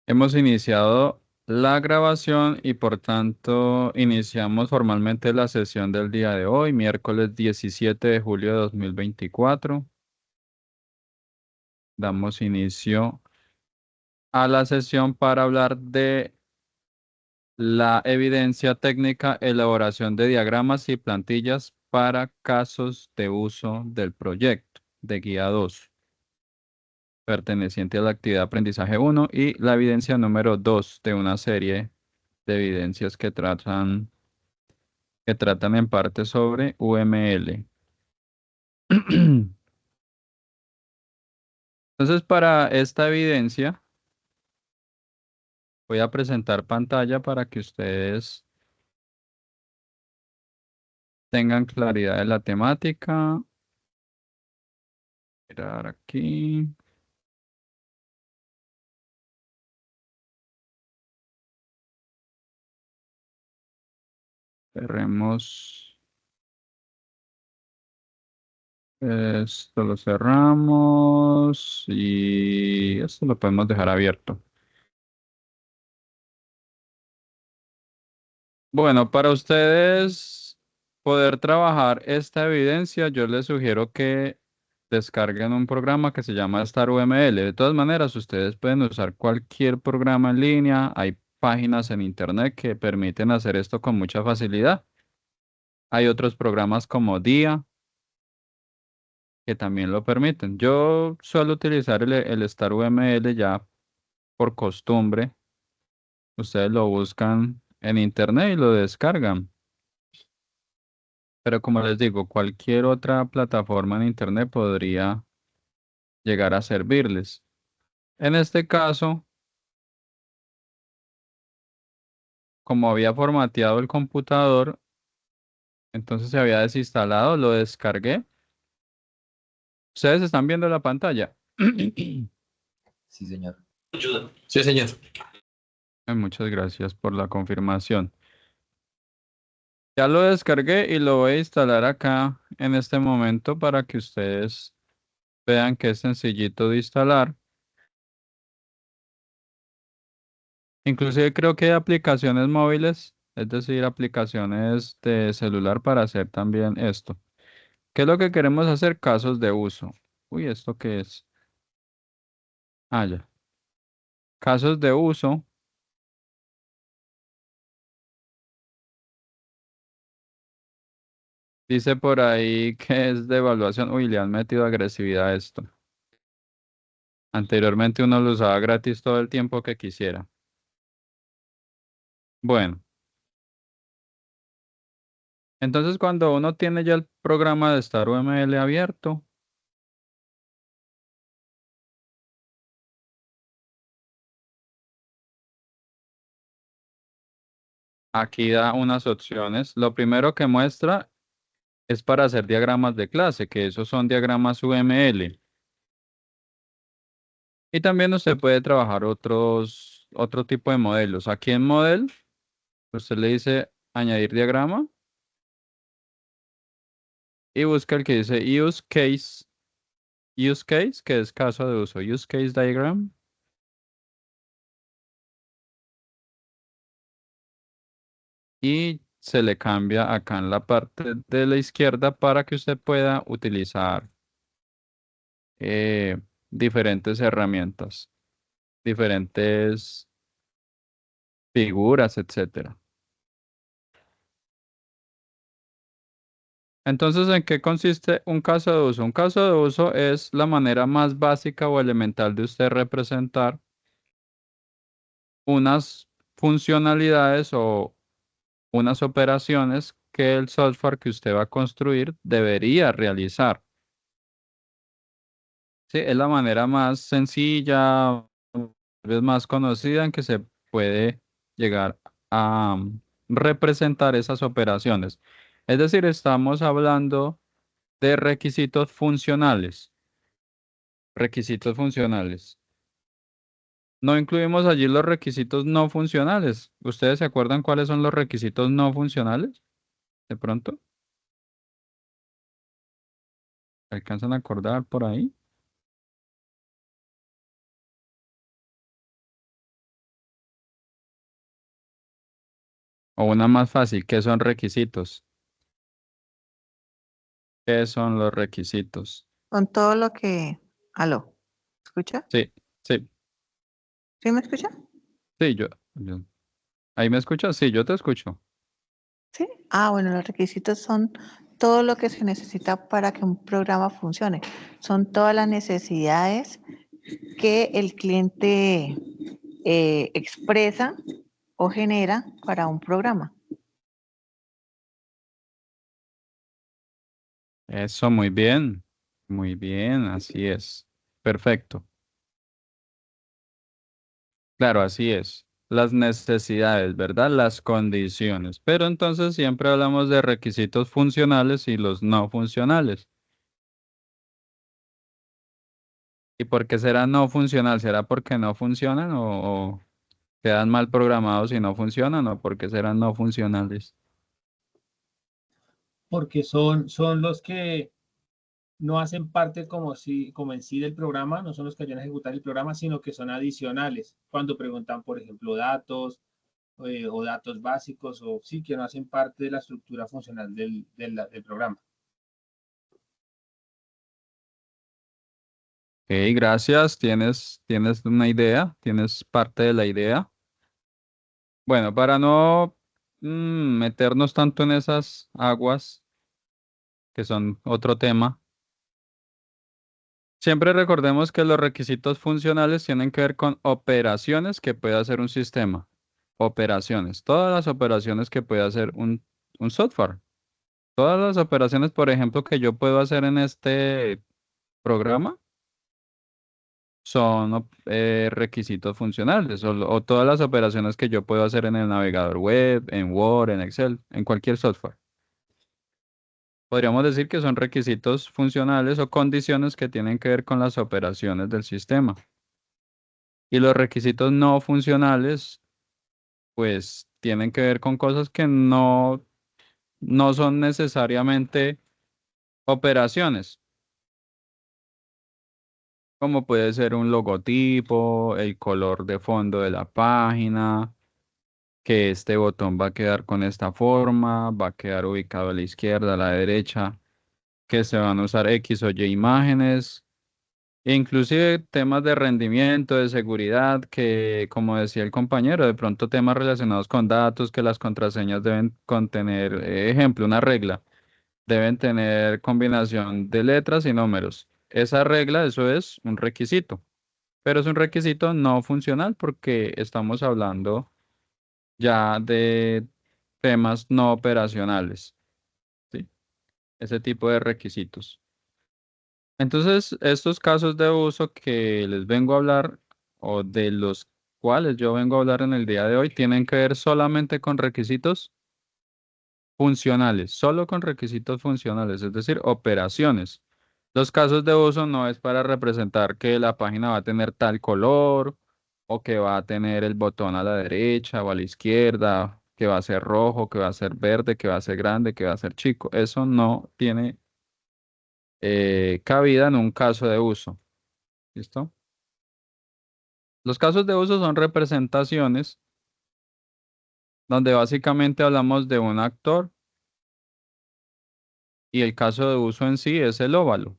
Hemos iniciado la grabación y por tanto iniciamos formalmente la sesión del día de hoy, miércoles 17 de julio de 2024. Damos inicio a la sesión para hablar de la evidencia técnica, elaboración de diagramas y plantillas para casos de uso del proyecto de guía 2, perteneciente a la actividad aprendizaje 1 y la evidencia número 2 de una serie de evidencias que tratan en parte sobre UML. Entonces, para esta evidencia, voy a presentar pantalla para que ustedes tengan claridad de la temática. Mirar aquí. Cerremos. Esto lo cerramos y esto lo podemos dejar abierto. Bueno, para ustedes poder trabajar esta evidencia, yo les sugiero que descarguen un programa que se llama StarUML. De todas maneras, ustedes pueden usar cualquier programa en línea. Hay páginas en internet que permiten hacer esto con mucha facilidad. Hay otros programas como DIA que también lo permiten. Yo suelo utilizar el StarUML ya por costumbre. Ustedes lo buscan en internet y lo descargan. Pero como les digo, cualquier otra plataforma en internet podría llegar a servirles. En este caso, como había formateado el computador, entonces se había desinstalado, lo descargué. Ustedes están viendo la pantalla. Sí, señor. Ayuda. Sí, señor. Muchas gracias por la confirmación. Ya lo descargué y lo voy a instalar acá en este momento para que ustedes vean que es sencillito de instalar. Inclusive creo que hay aplicaciones móviles, es decir, aplicaciones de celular para hacer también esto. ¿Qué es lo que queremos hacer? Casos de uso. Uy, ¿esto qué es? Ah, ya. Casos de uso. Dice por ahí que es de evaluación. Uy, le han metido agresividad a esto. Anteriormente uno lo usaba gratis todo el tiempo que quisiera. Bueno, entonces cuando uno tiene ya el programa de StarUML abierto, aquí da unas opciones. Lo primero que muestra es para hacer diagramas de clase, que esos son diagramas UML. Y también usted puede trabajar otro tipo de modelos. Aquí en Model, usted le dice añadir diagrama y busca el que dice use case, que es caso de uso, use case diagram. Y se le cambia acá en la parte de la izquierda para que usted pueda utilizar eh, diferentes herramientas, diferentes figuras, etcétera. Entonces, ¿en qué consiste un caso de uso? Un caso de uso es la manera más básica o elemental de usted representar unas funcionalidades o unas operaciones que el software que usted va a construir debería realizar. Sí, es la manera más sencilla, tal vez más conocida en que se puede llegar a representar esas operaciones. Es decir, estamos hablando de requisitos funcionales. Requisitos funcionales. No incluimos allí los requisitos no funcionales. ¿Ustedes se acuerdan cuáles son los requisitos no funcionales? De pronto, ¿alcanzan a acordar por ahí? O una más fácil, ¿qué son requisitos? ¿Qué son los requisitos? Con todo lo que... Aló, ¿escucha? Sí, sí, ¿Sí me escucha? sí, ¿Ahí me escuchas? Sí, yo te escucho. Sí. Ah, bueno, los requisitos son todo lo que se necesita para que un programa funcione. Son todas las necesidades que el cliente expresa o genera para un programa. Eso, muy bien, así es. Perfecto. Claro, así es. Las necesidades, ¿verdad? Las condiciones. Pero entonces siempre hablamos de requisitos funcionales y los no funcionales. ¿Y por qué será no funcional? ¿Será porque no funcionan o quedan mal programados y no funcionan o por qué serán no funcionales? Porque son los que no hacen parte como en sí del programa, no son los que vayan a ejecutar el programa, sino que son adicionales. Cuando preguntan, por ejemplo, datos o datos básicos, o sí, que no hacen parte de la estructura funcional del programa. Ok, gracias. ¿Tienes una idea? ¿Tienes parte de la idea? Bueno, para no meternos tanto en esas aguas, que son otro tema, siempre recordemos que los requisitos funcionales tienen que ver con operaciones que puede hacer un sistema. Operaciones, todas las operaciones que puede hacer un software. Todas las operaciones, por ejemplo, que yo puedo hacer en este programa son requisitos funcionales o todas las operaciones que yo puedo hacer en el navegador web, en Word, en Excel, en cualquier software. Podríamos decir que son requisitos funcionales o condiciones que tienen que ver con las operaciones del sistema. Y los requisitos no funcionales, pues tienen que ver con cosas que no son necesariamente operaciones, como puede ser un logotipo, el color de fondo de la página, que este botón va a quedar con esta forma, va a quedar ubicado a la izquierda, a la derecha, que se van a usar X o Y imágenes. Inclusive temas de rendimiento, de seguridad, que como decía el compañero, de pronto temas relacionados con datos, que las contraseñas deben contener, ejemplo, una regla, deben tener combinación de letras y números. Esa regla, eso es un requisito, pero es un requisito no funcional porque estamos hablando ya de temas no operacionales, ¿sí? Ese tipo de requisitos. Entonces, estos casos de uso que les vengo a hablar o de los cuales yo vengo a hablar en el día de hoy tienen que ver solamente con requisitos funcionales, solo con requisitos funcionales, es decir, operaciones. Los casos de uso no es para representar que la página va a tener tal color o que va a tener el botón a la derecha o a la izquierda, que va a ser rojo, que va a ser verde, que va a ser grande, que va a ser chico. Eso no tiene cabida en un caso de uso. ¿Listo? Los casos de uso son representaciones donde básicamente hablamos de un actor y el caso de uso en sí es el óvalo.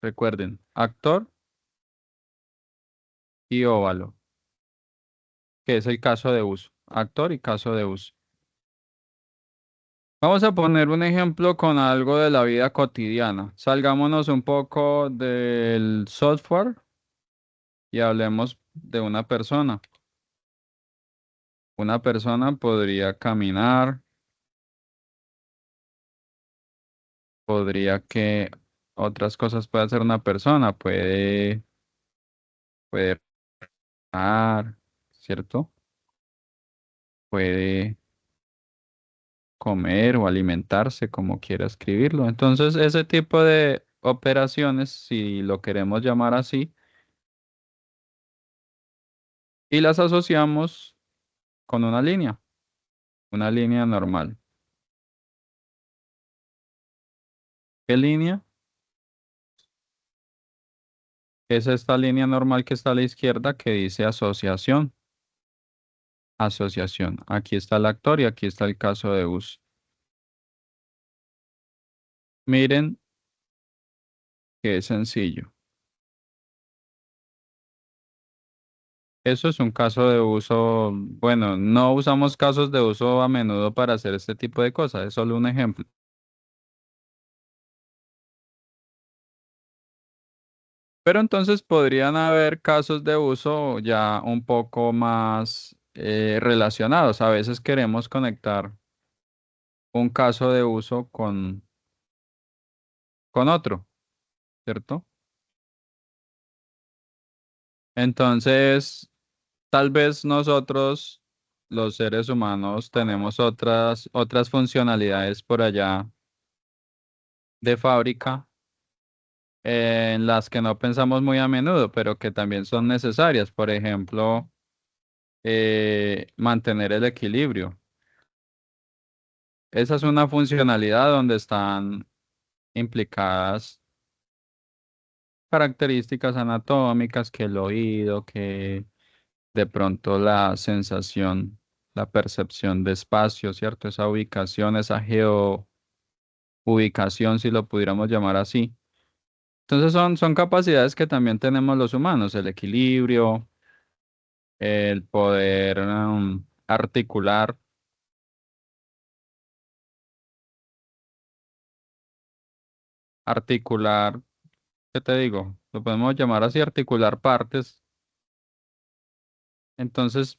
Recuerden, actor y óvalo, que es el caso de uso. Actor y caso de uso. Vamos a poner un ejemplo con algo de la vida cotidiana. Salgámonos un poco del software y hablemos de una persona. Una persona podría caminar, podría que otras cosas puede hacer una persona, puede nadar, ¿cierto? Puede comer o alimentarse, como quiera escribirlo. Entonces, ese tipo de operaciones, si lo queremos llamar así, y las asociamos con una línea normal. ¿Qué línea? Es esta línea normal que está a la izquierda que dice asociación. asociación. Aquí está el actor y aquí está el caso de uso. Miren qué sencillo. Eso es un caso de uso, bueno, no usamos casos de uso a menudo para hacer este tipo de cosas, es solo un ejemplo. Pero entonces podrían haber casos de uso ya un poco más relacionados. A veces queremos conectar un caso de uso con otro, ¿cierto? Entonces, tal vez nosotros, los seres humanos, tenemos otras funcionalidades por allá de fábrica en las que no pensamos muy a menudo, pero que también son necesarias. Por ejemplo, mantener el equilibrio. Esa es una funcionalidad donde están implicadas características anatómicas, que el oído, que de pronto la sensación, la percepción de espacio, ¿cierto? Esa ubicación, esa geoubicación, si lo pudiéramos llamar así. Entonces son capacidades que también tenemos los humanos, el equilibrio, el poder articular, ¿qué te digo? Lo podemos llamar así, articular partes. Entonces,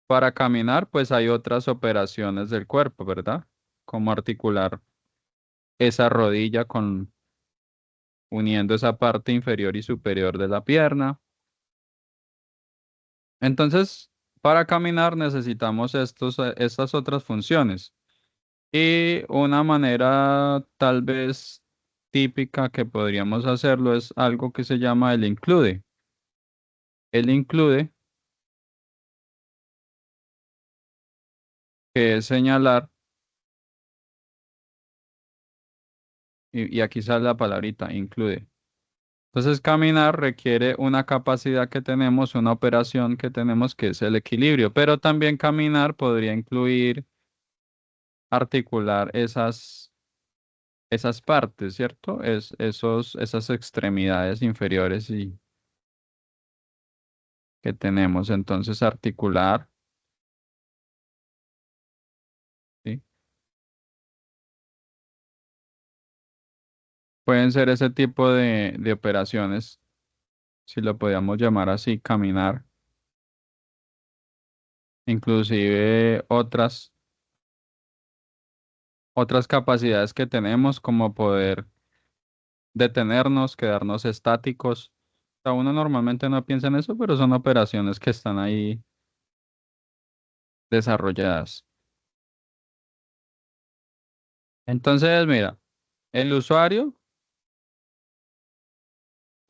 para caminar, pues hay otras operaciones del cuerpo, ¿verdad? Como articular esa rodilla con uniendo esa parte inferior y superior de la pierna. Entonces, para caminar necesitamos estas otras funciones. Y una manera tal vez típica que podríamos hacerlo es algo que se llama el include. El include, que es señalar, y aquí sale la palabrita, include. Entonces, caminar requiere una capacidad que tenemos, una operación que tenemos que es el equilibrio, pero también caminar podría incluir articular esas partes, ¿cierto? Esas extremidades inferiores y que tenemos. Entonces, articular, ¿sí? Pueden ser ese tipo de operaciones, si lo podíamos llamar así, caminar, inclusive otras capacidades que tenemos como poder detenernos, quedarnos estáticos. O sea, uno normalmente no piensa en eso, pero son operaciones que están ahí desarrolladas. Entonces, mira, el usuario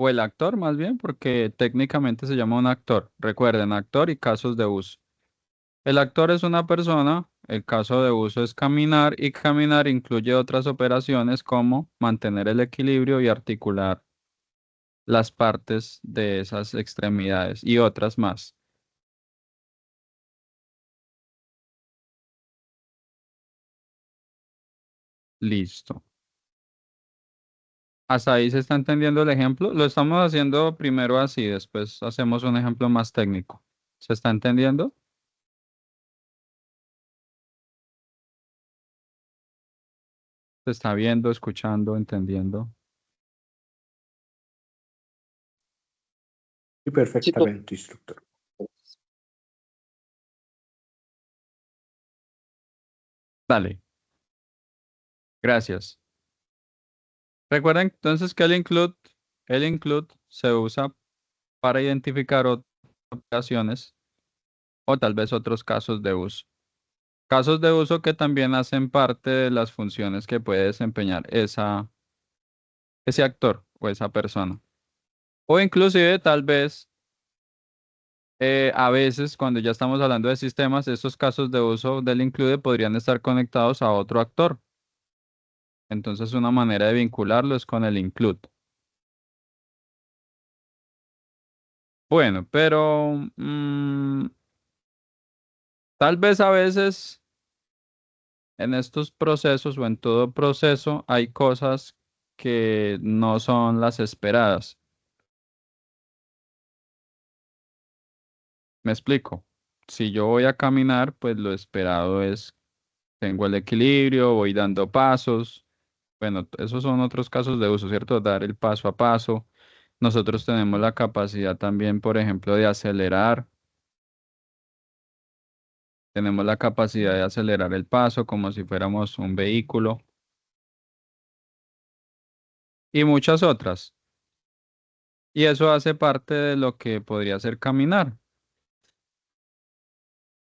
o el actor más bien, porque técnicamente se llama un actor. Recuerden, actor y casos de uso. El actor es una persona, el caso de uso es caminar y caminar incluye otras operaciones como mantener el equilibrio y articular las partes de esas extremidades y otras más. Listo. ¿Hasta ahí se está entendiendo el ejemplo? Lo estamos haciendo primero así, después hacemos un ejemplo más técnico. ¿Se está entendiendo? ¿Se está viendo, escuchando, entendiendo? Sí, perfectamente, instructor. Dale, gracias. Recuerden entonces que el include se usa para identificar otras operaciones o tal vez otros casos de uso. Casos de uso que también hacen parte de las funciones que puede desempeñar ese actor o esa persona. O inclusive tal vez a veces cuando ya estamos hablando de sistemas, estos casos de uso del include podrían estar conectados a otro actor. Entonces una manera de vincularlo es con el include. Bueno, pero Tal vez a veces en estos procesos o en todo proceso hay cosas que no son las esperadas. Me explico. Si yo voy a caminar, pues lo esperado es, tengo el equilibrio, voy dando pasos. Bueno, esos son otros casos de uso, ¿cierto? Dar el paso a paso. Nosotros tenemos la capacidad también, por ejemplo, de acelerar. Tenemos la capacidad de acelerar el paso como si fuéramos un vehículo y muchas otras. Y eso hace parte de lo que podría ser caminar.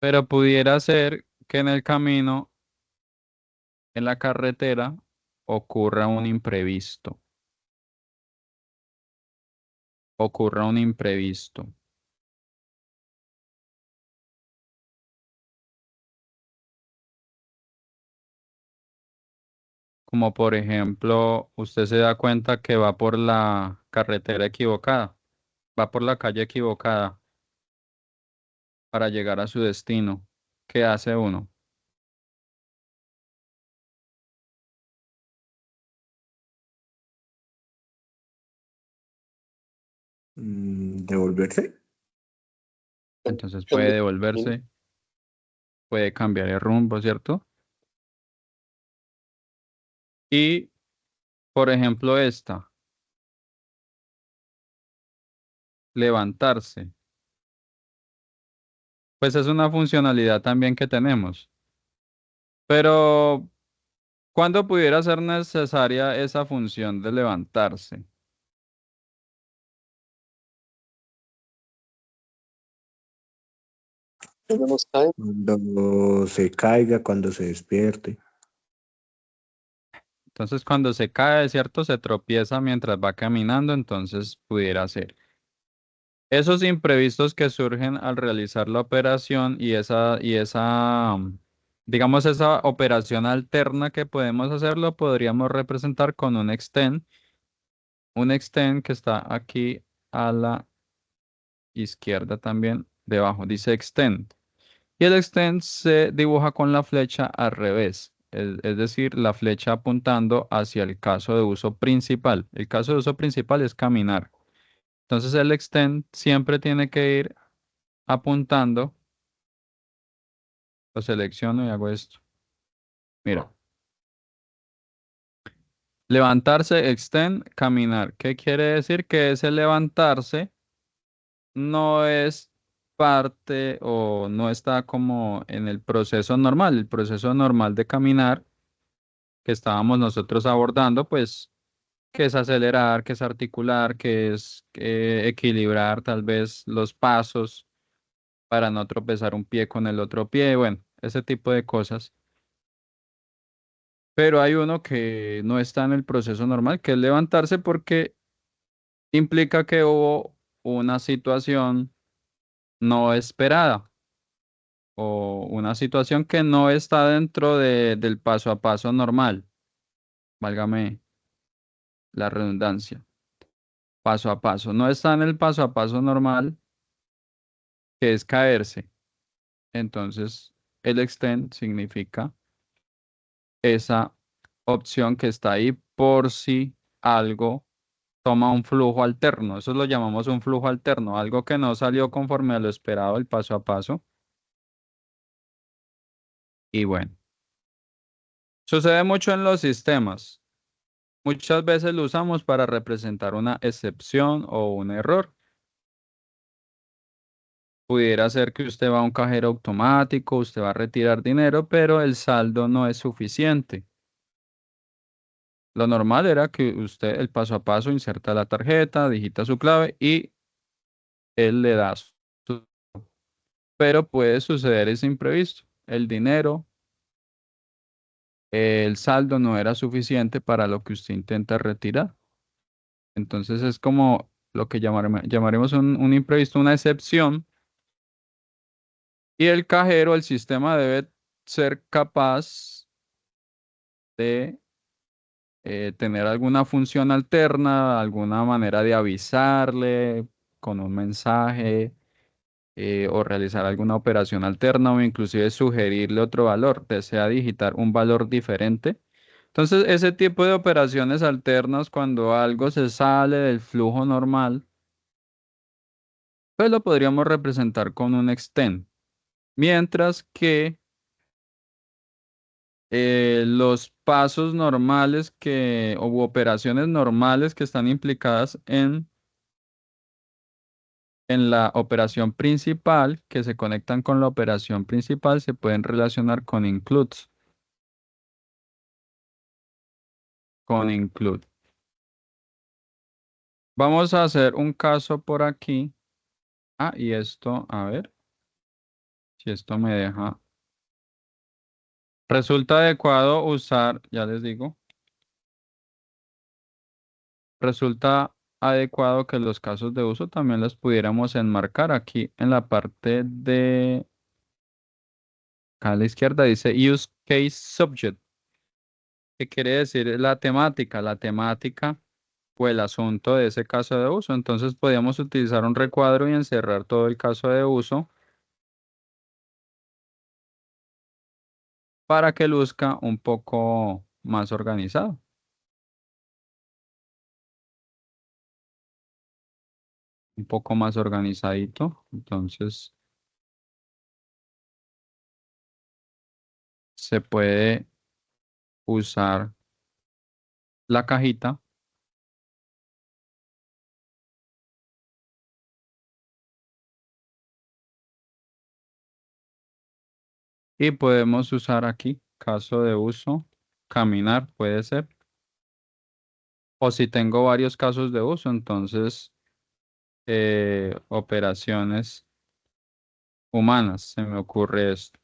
Pero pudiera ser que en el camino, en la carretera, ocurra un imprevisto. Ocurra un imprevisto. Como por ejemplo, usted se da cuenta que va por la carretera equivocada, va por la calle equivocada para llegar a su destino. ¿Qué hace uno? Devolverse. Entonces puede devolverse, puede cambiar el rumbo, ¿cierto? Y, por ejemplo, esta, levantarse, pues es una funcionalidad también que tenemos. Pero, ¿cuándo pudiera ser necesaria esa función de levantarse? Cuando se caiga, cuando se despierte. Entonces, cuando se cae, ¿cierto? Se tropieza mientras va caminando, entonces pudiera ser. Esos imprevistos que surgen al realizar la operación digamos, esa operación alterna que podemos hacerlo, podríamos representar con un extend que está aquí a la izquierda también, debajo, dice extend. Y el extend se dibuja con la flecha al revés, es decir, la flecha apuntando hacia el caso de uso principal. El caso de uso principal es caminar. Entonces el extend siempre tiene que ir apuntando, lo selecciono y hago esto. Mira, levantarse, extend, caminar. ¿Qué quiere decir? Que ese levantarse no es parte o no está como en el proceso normal. El proceso normal de caminar que estábamos nosotros abordando, pues, que es acelerar, que es articular, que es equilibrar tal vez los pasos para no tropezar un pie con el otro pie, bueno, ese tipo de cosas. Pero hay uno que no está en el proceso normal, que es levantarse porque implica que hubo una situación no esperada o una situación que no está dentro del paso a paso normal. Válgame la redundancia. Paso a paso. No está en el paso a paso normal, que es caerse. Entonces, el extend significa esa opción que está ahí por si algo toma un flujo alterno. Eso lo llamamos un flujo alterno, algo que no salió conforme a lo esperado el paso a paso. Y bueno, sucede mucho en los sistemas. Muchas veces lo usamos para representar una excepción o un error. Pudiera ser que usted va a un cajero automático, usted va a retirar dinero, pero el saldo no es suficiente. Lo normal era que usted el paso a paso inserta la tarjeta, digita su clave y él le da su... Pero puede suceder ese imprevisto. El dinero, el saldo no era suficiente para lo que usted intenta retirar. Entonces es como lo que llamaremos un imprevisto, una excepción. Y el cajero, el sistema debe ser capaz de tener alguna función alterna, alguna manera de avisarle con un mensaje o realizar alguna operación alterna o inclusive sugerirle otro valor, desea digitar un valor diferente. Entonces, ese tipo de operaciones alternas, cuando algo se sale del flujo normal, pues lo podríamos representar con un extend. Mientras que los pasos normales o operaciones normales que están implicadas en la operación principal, que se conectan con la operación principal, se pueden relacionar con includes. Con include. Vamos a hacer un caso por aquí. Ah, y esto, a ver si esto me deja. Resulta adecuado usar, ya les digo, resulta adecuado que los casos de uso también los pudiéramos enmarcar aquí en la parte de, acá a la izquierda dice Use Case Subject, que quiere decir la temática o el asunto de ese caso de uso. Entonces podríamos utilizar un recuadro y encerrar todo el caso de uso para que luzca un poco más organizado. Un poco más organizadito. Entonces se puede usar la cajita y podemos usar aquí caso de uso, caminar puede ser. O si tengo varios casos de uso, entonces operaciones humanas, se me ocurre esto.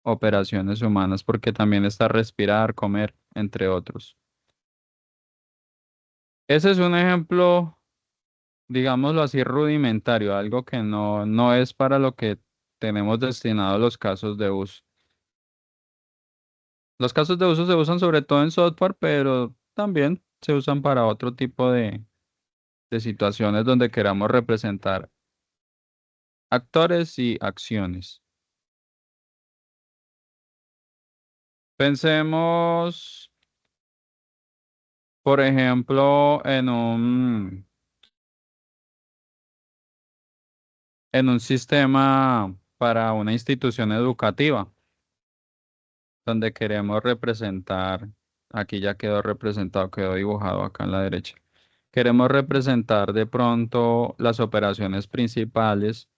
Operaciones humanas porque también está respirar, comer, entre otros. Ese es un ejemplo, digámoslo así, rudimentario, algo que no es para lo que tenemos destinados los casos de uso. Los casos de uso se usan sobre todo en software, pero también se usan para otro tipo de situaciones donde queramos representar actores y acciones. Pensemos, por ejemplo, en un sistema para una institución educativa, donde queremos representar, aquí ya quedó representado, quedó dibujado acá en la derecha. Queremos representar de pronto las operaciones principales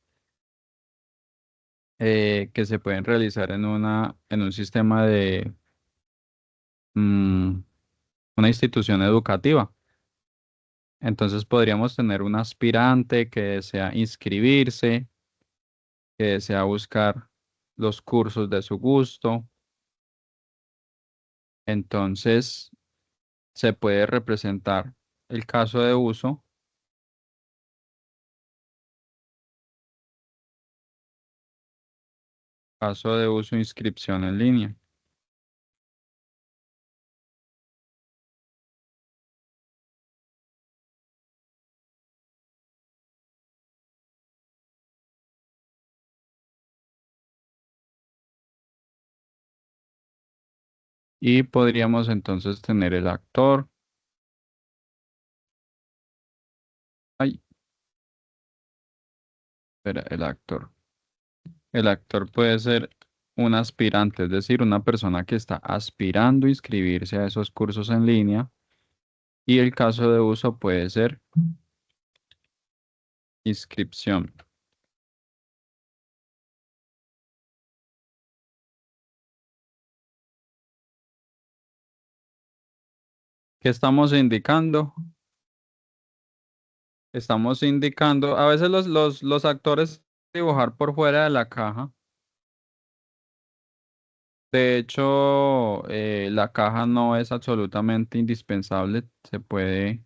que se pueden realizar en un sistema de mm, una institución educativa. Entonces podríamos tener un aspirante que desea inscribirse, que desea buscar los cursos de su gusto. Entonces se puede representar el caso de uso, inscripción en línea. Y podríamos entonces tener el actor. Ay, espera, el actor. El actor puede ser un aspirante, es decir, una persona que está aspirando a inscribirse a esos cursos en línea. Y el caso de uso puede ser inscripción. ¿Qué estamos indicando? Estamos indicando, a veces los actores dibujar por fuera de la caja. De hecho, la caja no es absolutamente indispensable, se puede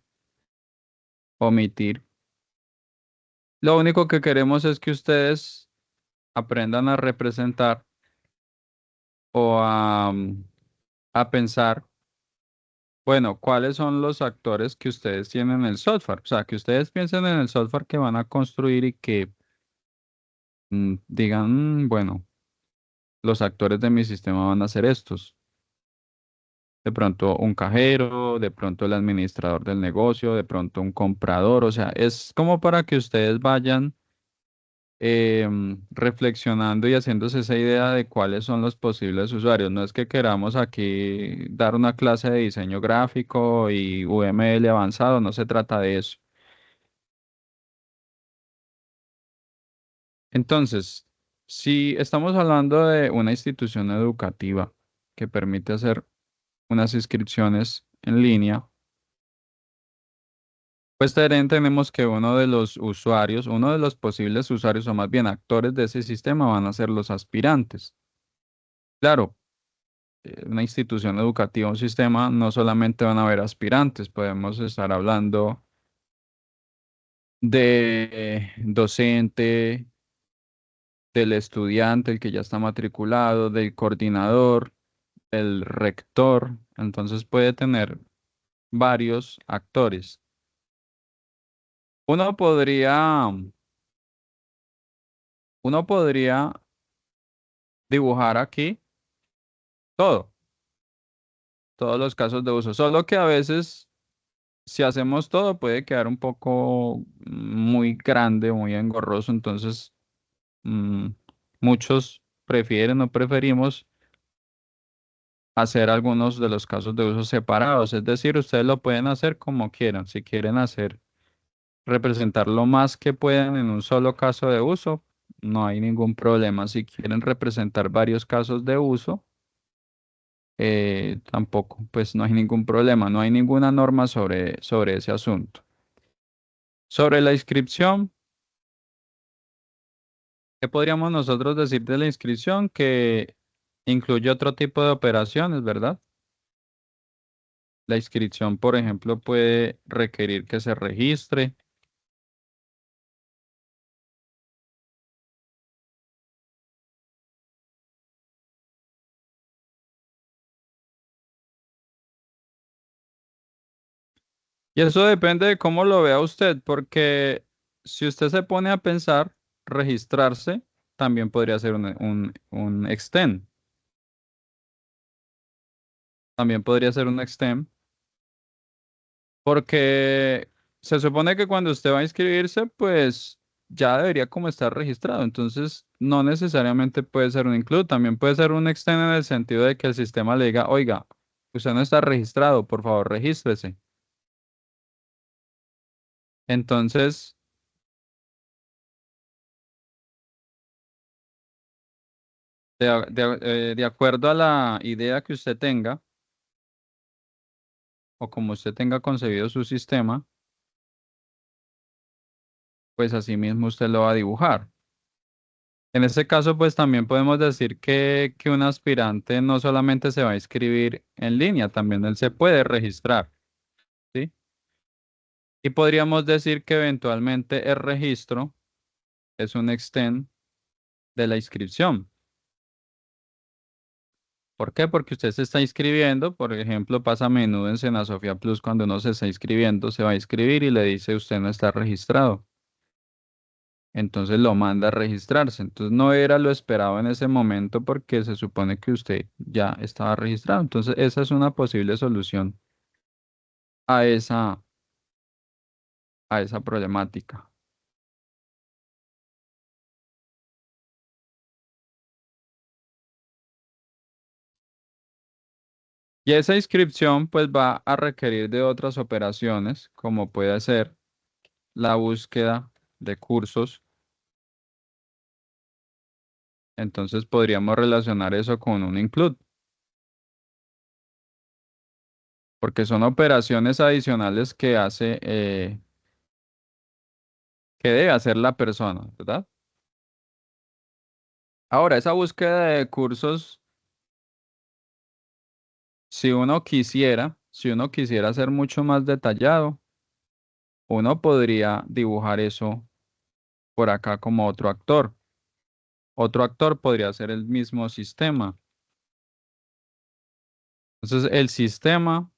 omitir. Lo único que queremos es que ustedes aprendan a representar o a pensar, bueno, cuáles son los actores que ustedes tienen en el software. O sea, que ustedes piensen en el software que van a construir y que digan, bueno, los actores de mi sistema van a ser estos. De pronto un cajero, de pronto el administrador del negocio, de pronto un comprador. O sea, es como para que ustedes vayan reflexionando y haciéndose esa idea de cuáles son los posibles usuarios. No es que queramos aquí dar una clase de diseño gráfico y UML avanzado, no se trata de eso. Entonces, si estamos hablando de una institución educativa que permite hacer unas inscripciones en línea, pues tenemos que uno de los usuarios, uno de los posibles usuarios o más bien actores de ese sistema van a ser los aspirantes. Claro, una institución educativa, un sistema, no solamente van a haber aspirantes, podemos estar hablando de docente, del estudiante, el que ya está matriculado, del coordinador, el rector, entonces puede tener varios actores. Uno podría, uno podría dibujar aquí todo, todos los casos de uso, solo que a veces si hacemos todo puede quedar un poco muy grande, muy engorroso, entonces mm, muchos prefieren o preferimos hacer algunos de los casos de uso separados, es decir, ustedes lo pueden hacer como quieran, si quieren hacer representar lo más que puedan en un solo caso de uso, no hay ningún problema. Si quieren representar varios casos de uso, tampoco, pues no hay ningún problema, no hay ninguna norma sobre ese asunto. Sobre la inscripción, ¿qué podríamos nosotros decir de la inscripción? Que incluye otro tipo de operaciones, ¿verdad? La inscripción, por ejemplo, puede requerir que se registre. Y eso depende de cómo lo vea usted, porque si usted se pone a pensar, registrarse también podría ser un extend. También podría ser un extend, porque se supone que cuando usted va a inscribirse, pues ya debería como estar registrado. Entonces, no necesariamente puede ser un include, también puede ser un extend en el sentido de que el sistema le diga, oiga, usted no está registrado, por favor, regístrese. Entonces, de acuerdo a la idea que usted tenga, o como usted tenga concebido su sistema, pues así mismo usted lo va a dibujar. En este caso, pues también podemos decir que un aspirante no solamente se va a inscribir en línea, también él se puede registrar, ¿sí? Y podríamos decir que eventualmente el registro es un extend de la inscripción. ¿Por qué? Porque usted se está inscribiendo, por ejemplo, pasa a menudo en Sena Sofía Plus cuando uno se está inscribiendo, se va a inscribir y le dice usted no está registrado. Entonces lo manda a registrarse. Entonces no era lo esperado en ese momento porque se supone que usted ya estaba registrado. Entonces esa es una posible solución a esa problemática. Y esa inscripción pues va a requerir de otras operaciones como puede ser la búsqueda de cursos. Entonces podríamos relacionar eso con un include, porque son operaciones adicionales que hace, que debe hacer la persona, ¿verdad? Ahora, esa búsqueda de cursos, si uno quisiera ser mucho más detallado, uno podría dibujar eso por acá como otro actor. Otro actor podría ser el mismo sistema. Entonces, el sistema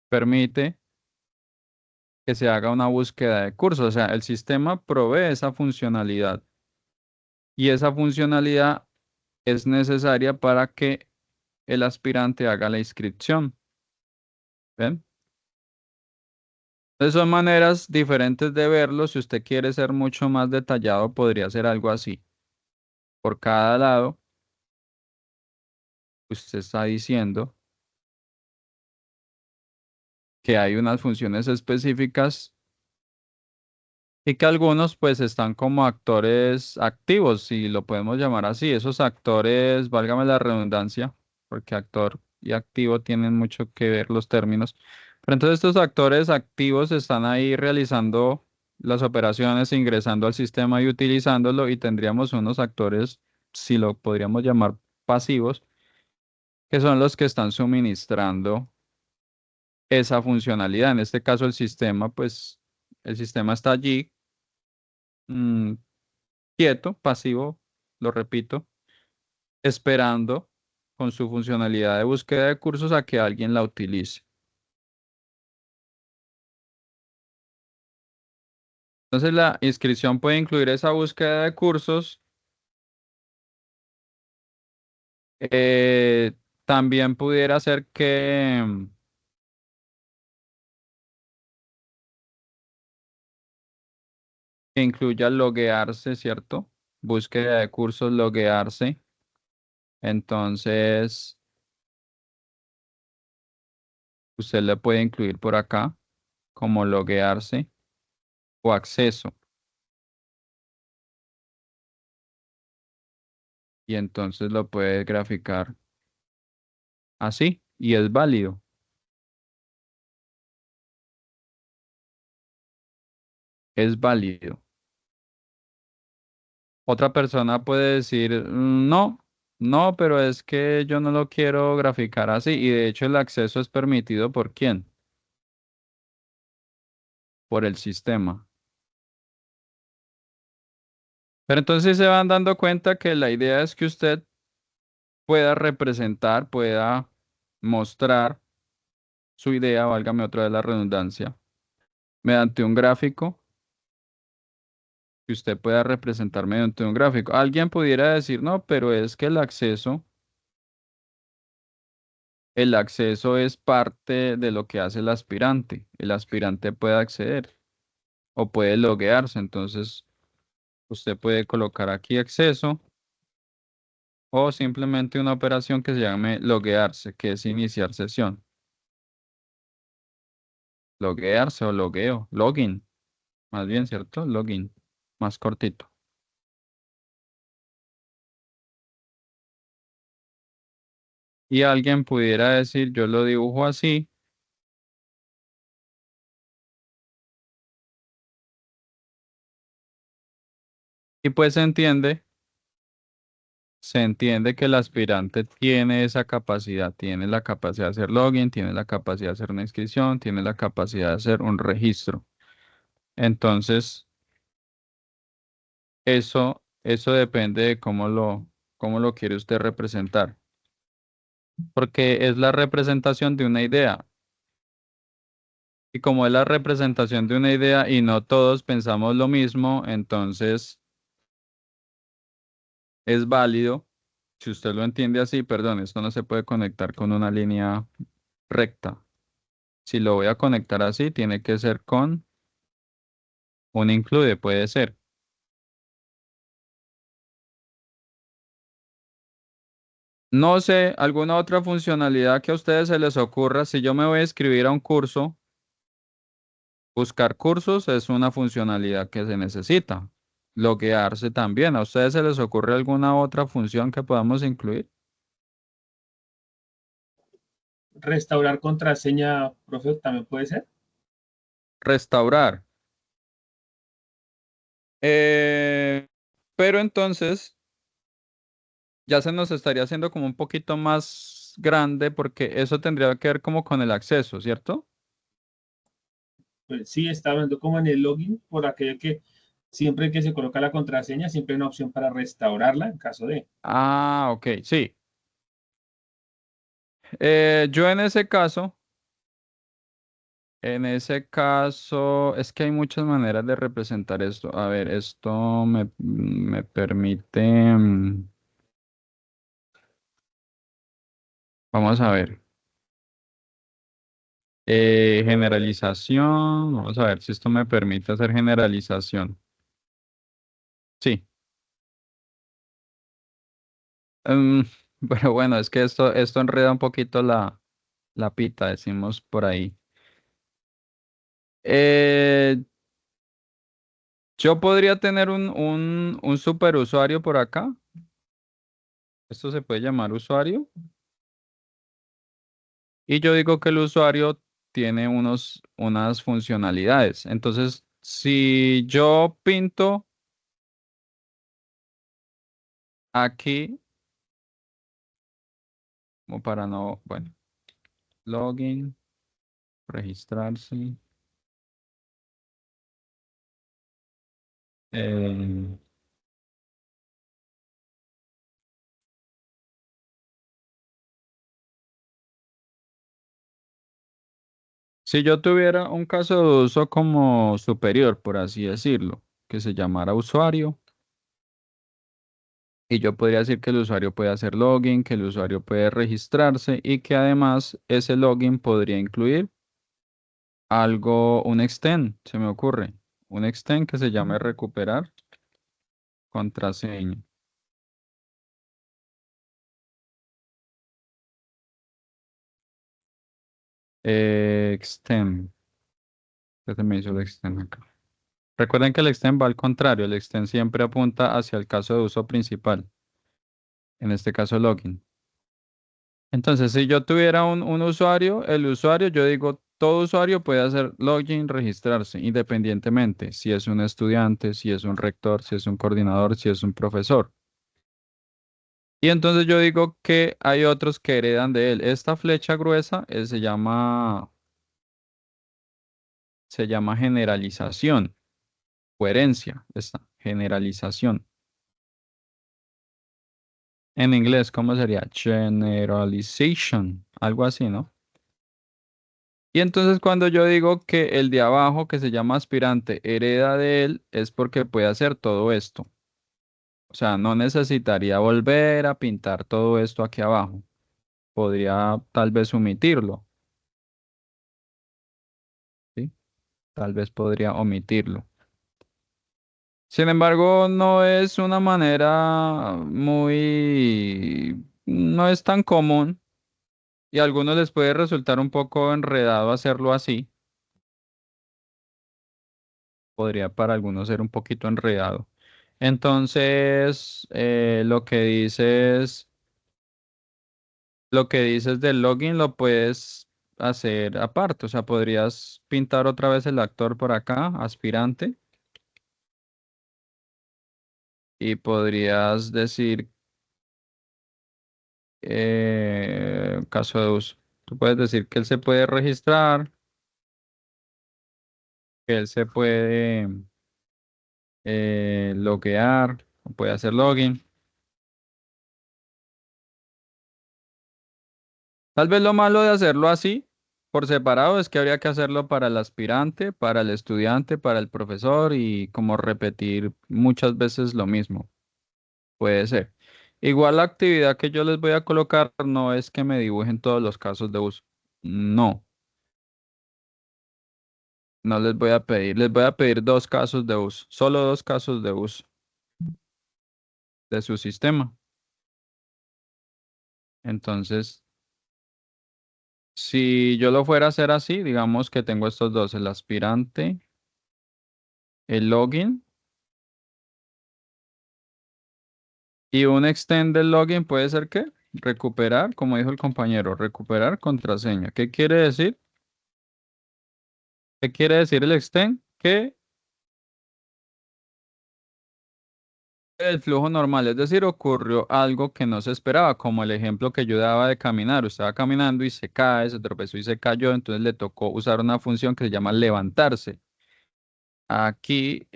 permite que se haga una búsqueda de cursos. O sea, el sistema provee esa funcionalidad Y esa funcionalidad es necesaria para que el aspirante haga la inscripción. ¿Ven? Entonces son maneras diferentes de verlo. Si usted quiere ser mucho más detallado, podría hacer algo así. Por cada lado, usted está diciendo que hay unas funciones específicas y que algunos pues están como actores activos, si lo podemos llamar así. Esos actores, válgame la redundancia, porque actor y activo tienen mucho que ver los términos. Pero entonces estos actores activos están ahí realizando las operaciones, ingresando al sistema y utilizándolo, y tendríamos unos actores, si lo podríamos llamar pasivos, que son los que están suministrando esa funcionalidad. En este caso el sistema, pues el sistema está allí, mm, quieto, pasivo, lo repito, esperando con su funcionalidad de búsqueda de cursos a que alguien la utilice. Entonces la inscripción puede incluir esa búsqueda de cursos. Eh, También pudiera ser que incluya loguearse, ¿cierto? Búsqueda de cursos, loguearse. Entonces, usted le puede incluir por acá como loguearse o acceso. Y entonces lo puede graficar así y es válido. Es válido. Otra persona puede decir, no, no, pero es que yo no lo quiero graficar así. Y de hecho el acceso es permitido ¿por quién? Por el sistema. Pero entonces se van dando cuenta que la idea es que usted pueda representar, pueda mostrar su idea, válgame otra vez la redundancia, mediante un gráfico, que usted pueda representar mediante un gráfico. Alguien pudiera decir, no, pero es que el acceso es parte de lo que hace el aspirante. El aspirante puede acceder o puede loguearse. Entonces, usted puede colocar aquí acceso o simplemente una operación que se llame loguearse, que es iniciar sesión. Loguearse o logueo, login, más bien, ¿cierto? Login, más cortito. Y alguien pudiera decir, yo lo dibujo así. Y pues se entiende que el aspirante tiene esa capacidad, tiene la capacidad de hacer login, tiene la capacidad de hacer una inscripción, tiene la capacidad de hacer un registro. Entonces, eso depende de cómo lo quiere usted representar, porque es la representación de una idea. Y como es la representación de una idea y no todos pensamos lo mismo, entonces es válido. Si usted lo entiende así, perdón, esto no se puede conectar con una línea recta. Si lo voy a conectar así, tiene que ser con un include, puede ser. No sé, alguna otra funcionalidad que a ustedes se les ocurra. Si yo me voy a inscribir a un curso, buscar cursos es una funcionalidad que se necesita. Loguearse también. ¿A ustedes se les ocurre alguna otra función que podamos incluir? Restaurar contraseña, profe, también puede ser. Restaurar. Eh, pero entonces ya se nos estaría haciendo como un poquito más grande porque eso tendría que ver como con el acceso, ¿cierto? Pues sí, está hablando como en el login, por aquello que siempre que se coloca la contraseña, siempre hay una opción para restaurarla en caso de. Ah, ok, sí. Yo en ese caso En ese caso, es que hay muchas maneras de representar esto. A ver, esto me permite... vamos a ver. Generalización. Vamos a ver si esto me permite hacer generalización. Sí. Em, pero bueno, es que esto enreda un poquito la pita, decimos por ahí. Eh, yo podría tener un superusuario por acá. Esto se puede llamar usuario. Y yo digo que el usuario tiene unas funcionalidades. Entonces, si yo pinto aquí, como para no, bueno, login, registrarse. eh, si yo tuviera un caso de uso como superior, por así decirlo, que se llamara usuario, y yo podría decir que el usuario puede hacer login, que el usuario puede registrarse y que además ese login podría incluir algo, un extend, se me ocurre, un extend que se llame recuperar contraseña. Extend, ¿qué se me hizo el extend acá? Recuerden que el extend va al contrario, el extend siempre apunta hacia el caso de uso principal, en este caso login. Entonces, si yo tuviera un usuario, el usuario, yo digo, todo usuario puede hacer login, registrarse, independientemente si es un estudiante, si es un rector, si es un coordinador, si es un profesor. Y entonces yo digo que hay otros que heredan de él. Esta flecha gruesa se llama generalización, coherencia, esta generalización. En inglés, ¿cómo sería? Generalization, algo así, ¿no? Y entonces cuando yo digo que el de abajo, que se llama aspirante, hereda de él, es porque puede hacer todo esto. O sea, no necesitaría volver a pintar todo esto aquí abajo. Podría tal vez omitirlo, ¿sí? Tal vez podría omitirlo. Sin embargo, no es una manera no es tan común y a algunos les puede resultar un poco enredado hacerlo así. Podría para algunos ser un poquito enredado. Entonces, lo que dices del login lo puedes hacer aparte. O sea, podrías pintar otra vez el actor por acá, aspirante, y podrías decir caso de uso. Tú puedes decir que él se puede registrar, que él se puede loguear, o puede hacer login. Tal vez lo malo de hacerlo así, por separado, es que habría que hacerlo para el aspirante, para el estudiante, para el profesor y como repetir muchas veces lo mismo. Puede ser. Igual la actividad que yo les voy a colocar no es que me dibujen todos los casos de uso. No, no les voy a pedir. Les voy a pedir dos casos de uso, solo dos casos de uso de su sistema. Entonces, si yo lo fuera a hacer así, digamos que tengo estos dos, el aspirante, el login y un extend del login puede ser que recuperar, como dijo el compañero, recuperar contraseña. ¿Qué quiere decir? ¿Qué quiere decir el extend? Que el flujo normal, es decir, ocurrió algo que no se esperaba, como el ejemplo que yo daba de caminar. Usted estaba caminando y se cae, se tropezó y se cayó, entonces le tocó usar una función que se llama levantarse. Aquí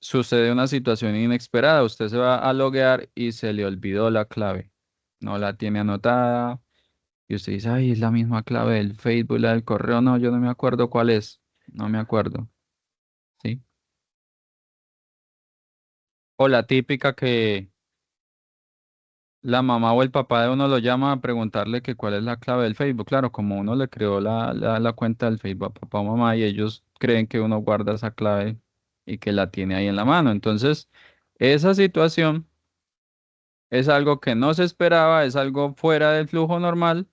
sucede una situación inesperada. Usted se va a loguear y se le olvidó la clave. No la tiene anotada Y usted dice, ay, es la misma clave del Facebook, la del correo. No, yo no me acuerdo cuál es. No me acuerdo. ¿Sí? O la típica que la mamá o el papá de uno lo llama a preguntarle que cuál es la clave del Facebook. Claro, como uno le creó la cuenta del Facebook a papá o mamá y ellos creen que uno guarda esa clave y que la tiene ahí en la mano. Entonces, esa situación es algo que no se esperaba, es algo fuera del flujo normal.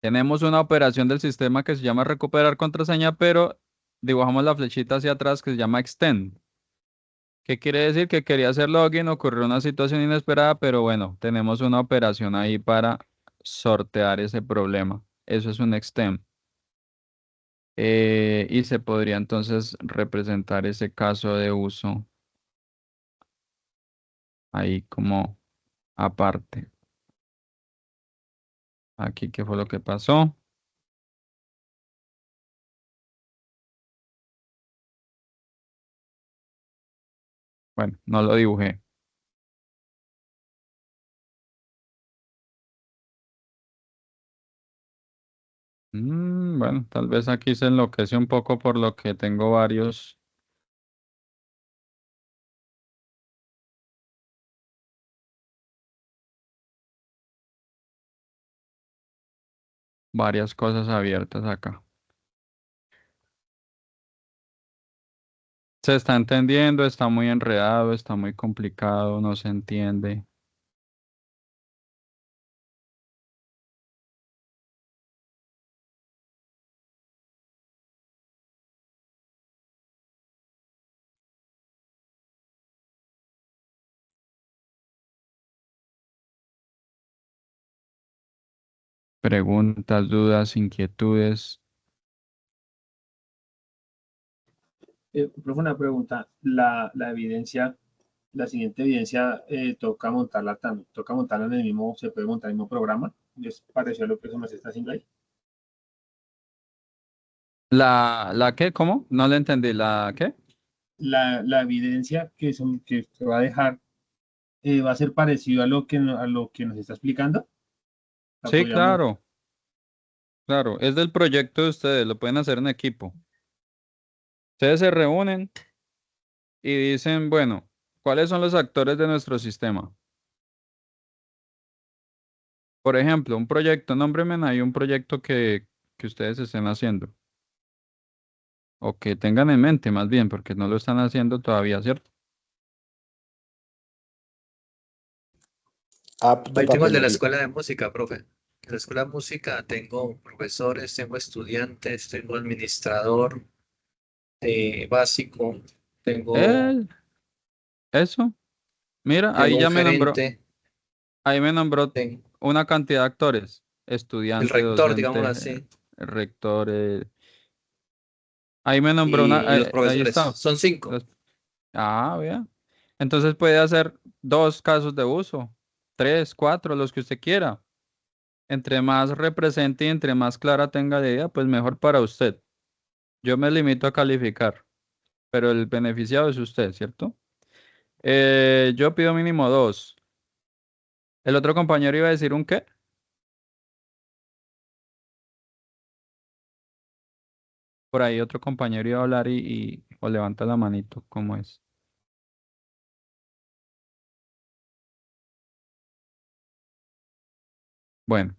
Tenemos una operación del sistema que se llama recuperar contraseña, pero dibujamos la flechita hacia atrás que se llama extend. ¿Qué quiere decir? Que quería hacer login, ocurrió una situación inesperada, pero bueno, tenemos una operación ahí para sortear ese problema. Eso es un extend. Y se podría entonces representar ese caso de uso ahí como aparte. Aquí, ¿qué fue lo que pasó? Bueno, no lo dibujé. Bueno, tal vez aquí se enloquece un poco por lo que tengo varias cosas abiertas acá. Se está entendiendo, está muy enredado, está muy complicado, no se entiende. Preguntas, dudas, inquietudes. Profe, una pregunta. La evidencia, la siguiente evidencia, toca montarla en el mismo, se puede montar en el mismo programa. ¿Es parecido a lo que se me está haciendo ahí? ¿La qué? ¿Cómo? No le entendí. ¿La qué? La evidencia que se va a dejar va a ser parecido a a lo que nos está explicando. La Sí, podríamos, claro, claro. Es del proyecto de ustedes, lo pueden hacer en equipo. Ustedes se reúnen y dicen, bueno, ¿cuáles son los actores de nuestro sistema? Por ejemplo, un proyecto, nómbrenme ahí un proyecto que ustedes estén haciendo. O que tengan en mente más bien, porque no lo están haciendo todavía, ¿cierto? App de Ahí tengo el de la papelería. escuela de música, profe. En la escuela de música tengo profesores, tengo estudiantes, tengo administrador básico, tengo, Eh, eso. Mira, tengo un gerente, ahí me nombró tengo una cantidad de actores, el estudiante, rector, digámoslo docente, así, rector. Ahí me nombró y los ahí profesores. está. Son 5. Los- vea. Entonces puede hacer dos casos de uso, tres, cuatro, los que usted quiera. Entre más represente y entre más clara tenga la idea, pues mejor para usted. Yo me limito a calificar, pero el beneficiado es usted, ¿cierto? Yo pido mínimo dos. ¿El otro compañero iba a decir un qué? Por ahí otro compañero iba a hablar o levanta la manito, ¿cómo es? Bueno,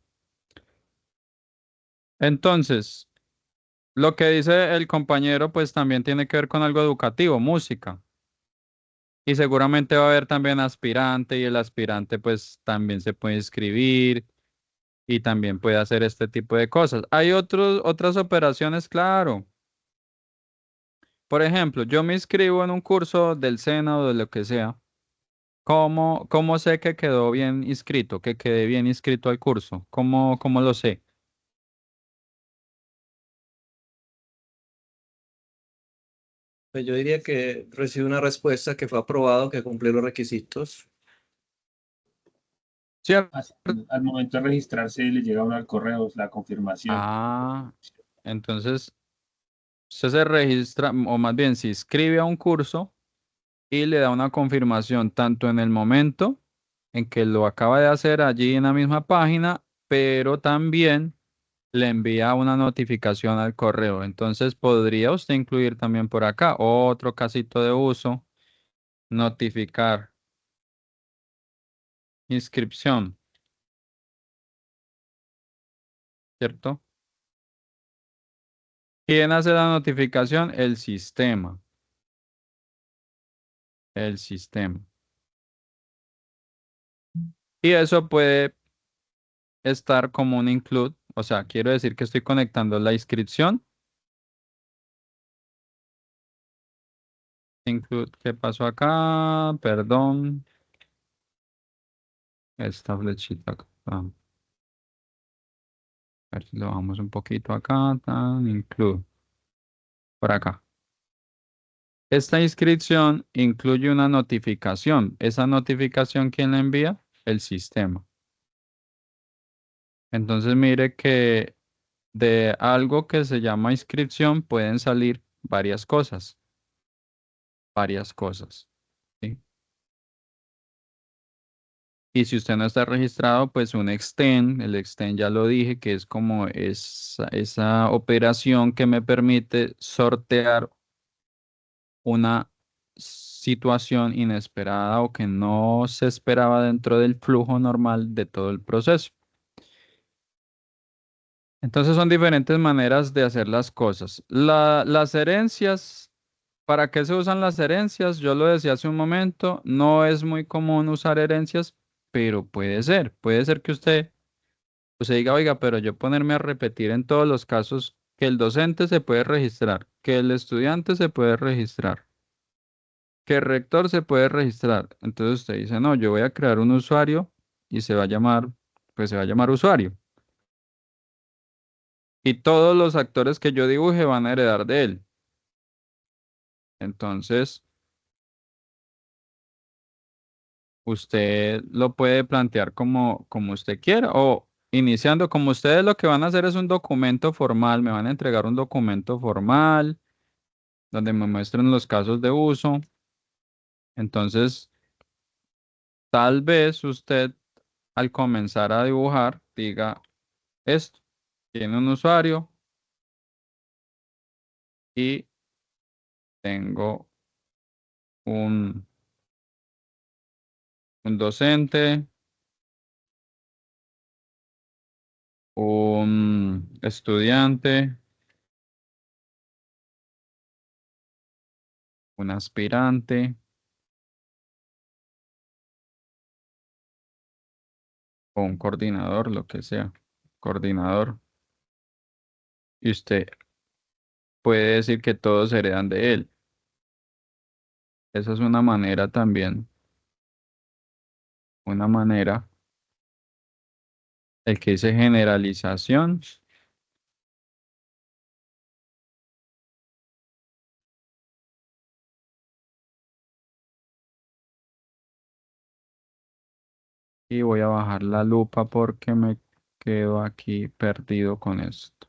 entonces, lo que dice el compañero, pues también tiene que ver con algo educativo, música. Y seguramente va a haber también aspirante y el aspirante pues también se puede inscribir y también puede hacer este tipo de cosas. Hay otras operaciones, claro. Por ejemplo, yo me inscribo en un curso del SENA o de lo que sea. ¿Cómo sé que quedó bien inscrito, que quedé bien inscrito al curso? ¿Cómo lo sé? Pues yo diría que recibí una respuesta que fue aprobado, que cumplió los requisitos. ¿Cierto? al momento de registrarse le llega uno al correo la confirmación. Ah, entonces usted se registra, o más bien se inscribe a un curso y le da una confirmación tanto en el momento en que lo acaba de hacer allí en la misma página, pero también le envía una notificación al correo. Entonces podría usted incluir también por acá otro casito de uso, notificar, inscripción, ¿cierto? ¿Quién hace la notificación? El sistema. El sistema. Y eso puede estar como un include, o sea, quiero decir que estoy conectando la inscripción. Include, ¿qué pasó acá? Perdón. Esta flechita acá. A ver si lo bajamos un poquito acá. Tan, include. Por acá. Esta inscripción incluye una notificación. ¿Esa notificación quién la envía? El sistema. Entonces mire que de algo que se llama inscripción pueden salir varias cosas. Varias cosas. ¿Sí? Y si usted no está registrado, pues un extend, el extend ya lo dije, que es como esa operación que me permite sortear una situación inesperada o que no se esperaba dentro del flujo normal de todo el proceso. Entonces son diferentes maneras de hacer las cosas. Las herencias, ¿para qué se usan las herencias? Yo lo decía hace un momento, no es muy común usar herencias, pero puede ser que usted diga, oiga, pero yo ponerme a repetir en todos los casos que el docente se puede registrar, que el estudiante se puede registrar, que el rector se puede registrar. Entonces usted dice, no, yo voy a crear un usuario y se va a llamar, pues se va a llamar usuario. Y todos los actores que yo dibuje van a heredar de él. Entonces, usted lo puede plantear como usted quiera o iniciando como ustedes lo que van a hacer es un documento formal, me van a entregar un documento formal donde me muestren los casos de uso. Entonces, tal vez usted al comenzar a dibujar diga esto, tiene un usuario y tengo un, un docente, un estudiante, un aspirante o un coordinador, lo que sea, coordinador. Y usted puede decir que todos heredan de él. Esa es una manera también, una manera, el que dice generalización. Y voy a bajar la lupa porque me quedo aquí perdido con esto.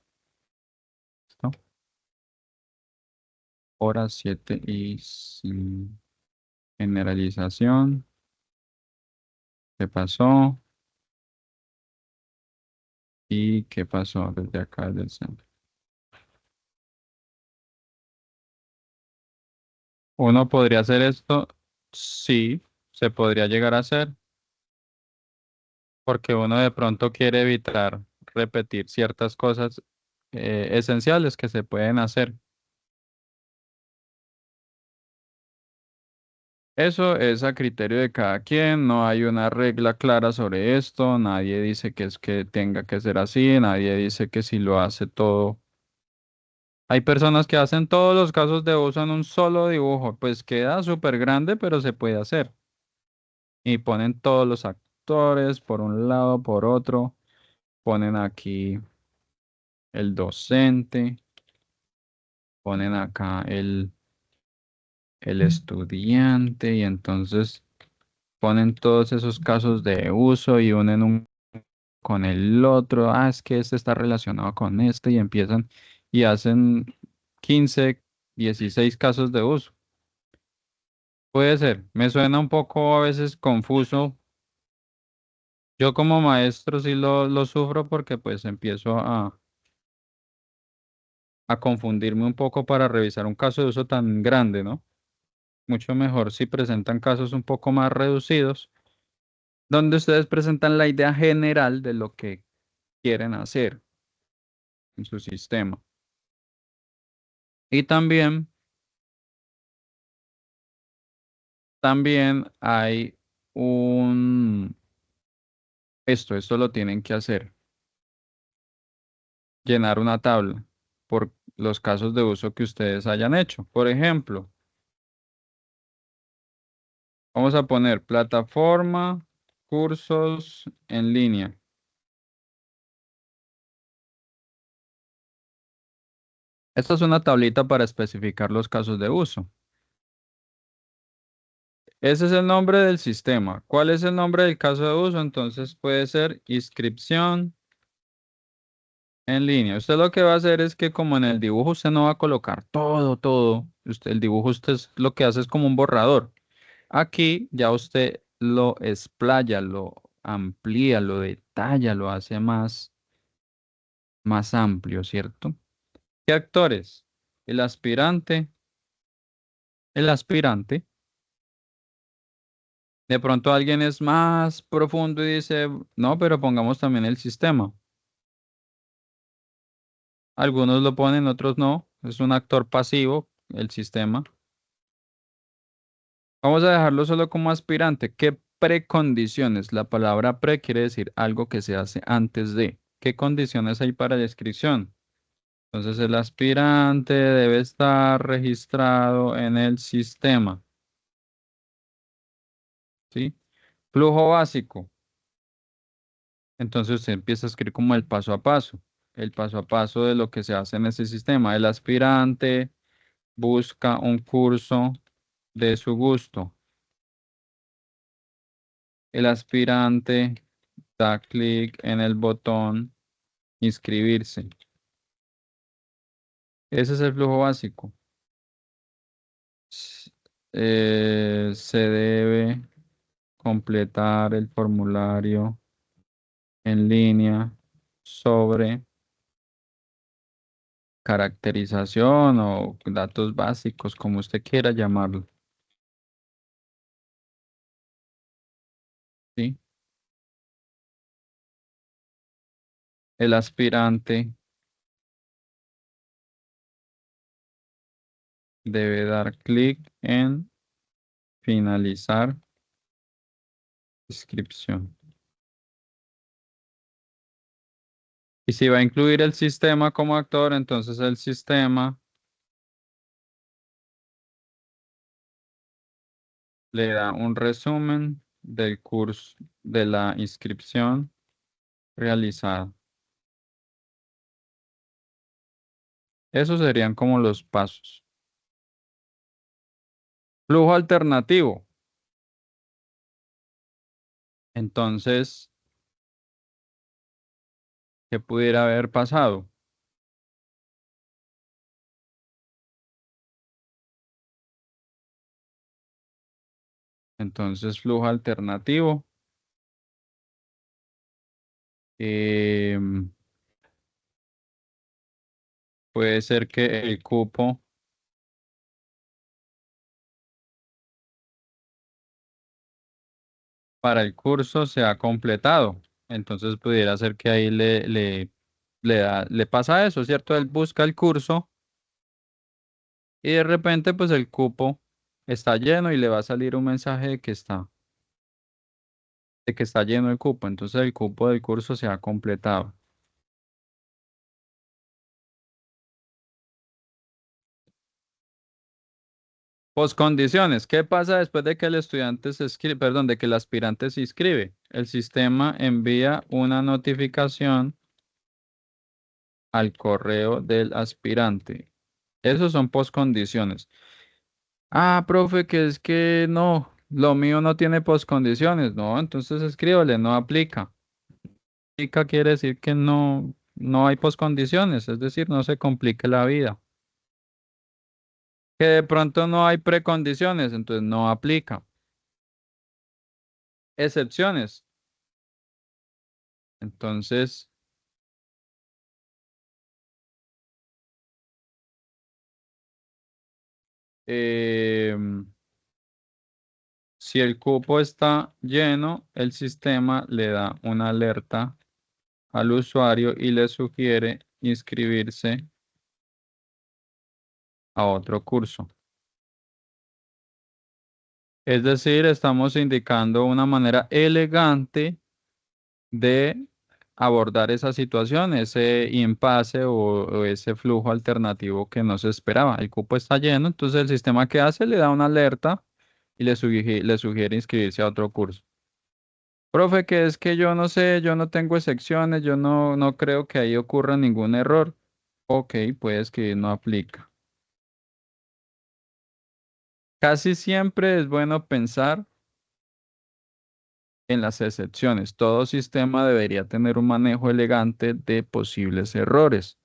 ¿Listo? Hora 7 y generalización. ¿Qué pasó? ¿Y qué pasó desde acá, desde el centro? ¿Uno podría hacer esto? Sí, se podría llegar a hacer porque uno de pronto quiere evitar repetir ciertas cosas esenciales que se pueden hacer. Eso es a criterio de cada quien, no hay una regla clara sobre esto, nadie dice que es que tenga que ser así, nadie dice que si lo hace todo. Hay personas que hacen todos los casos de uso en un solo dibujo, pues queda súper grande, pero se puede hacer. Y ponen todos los actores por un lado, por otro, ponen aquí el docente, ponen acá el estudiante y entonces ponen todos esos casos de uso y unen un con el otro, es que este está relacionado con este y empiezan y hacen 15, 16 casos de uso. Puede ser, me suena un poco a veces confuso Yo como maestro sí lo sufro porque pues empiezo a confundirme un poco para revisar un caso de uso tan grande, ¿no? Mucho mejor si presentan casos un poco más reducidos, donde ustedes presentan la idea general de lo que quieren hacer en su sistema. Y también hay un, esto lo tienen que hacer, llenar una tabla por los casos de uso que ustedes hayan hecho. Por ejemplo, vamos a poner plataforma, cursos en línea. Esta es una tablita para especificar los casos de uso. Ese es el nombre del sistema. ¿Cuál es el nombre del caso de uso? Entonces puede ser inscripción en línea. Usted lo que va a hacer es que como en el dibujo usted no va a colocar todo. El dibujo lo que hace es como un borrador. Aquí ya usted lo explaya, lo amplía, lo detalla, lo hace más amplio, ¿cierto? ¿Qué actores? El aspirante, el aspirante. De pronto alguien es más profundo y dice, no, pero pongamos también el sistema. Algunos lo ponen, otros no. Es un actor pasivo, el sistema. Vamos a dejarlo solo como aspirante. ¿Qué precondiciones? La palabra pre quiere decir algo que se hace antes de. ¿Qué condiciones hay para descripción? Entonces el aspirante debe estar registrado en el sistema. ¿Sí? Flujo básico. Entonces usted empieza a escribir como el paso a paso. El paso a paso de lo que se hace en ese sistema. El aspirante busca un curso de su gusto. El aspirante da clic en el botón inscribirse. Ese es el flujo básico. S- Se debe completar el formulario en línea sobre caracterización o datos básicos, como usted quiera llamarlo. ¿Sí? El aspirante debe dar clic en finalizar inscripción. Y si va a incluir el sistema como actor, entonces el sistema le da un resumen del curso de la inscripción realizada. Esos serían como los pasos. Flujo alternativo. Entonces, ¿qué pudiera haber pasado? Entonces, flujo alternativo. em, Puede ser que el cupo para el curso se ha completado. Entonces pudiera ser que ahí le pasa eso, ¿cierto? Él busca el curso y de repente pues el cupo está lleno y le va a salir un mensaje de que está lleno el cupo. Entonces el cupo del curso se ha completado. Postcondiciones. ¿Qué pasa después de que el estudiante se inscribe, perdón, de que el aspirante se inscribe? El sistema envía una notificación al correo del aspirante. Esos son postcondiciones. Ah, profe, que es que no, lo mío no tiene postcondiciones. No, entonces escríbale, no aplica. Aplica quiere decir que no hay postcondiciones, es decir, no se complique la vida. Que de pronto no hay precondiciones, entonces no aplica. Excepciones. Entonces, si el cupo está lleno, el sistema le da una alerta al usuario y le sugiere inscribirse a otro curso. Es decir, estamos indicando una manera elegante de abordar esa situación, ese impasse o ese flujo alternativo que no se esperaba. El cupo está lleno, entonces el sistema que hace le da una alerta y le sugiere inscribirse a otro curso. Profe, que es que yo no sé, yo no tengo excepciones, yo no creo que ahí ocurra ningún error. Ok, puede escribir no aplica. Casi siempre es bueno pensar en las excepciones. Todo sistema debería tener un manejo elegante de posibles errores.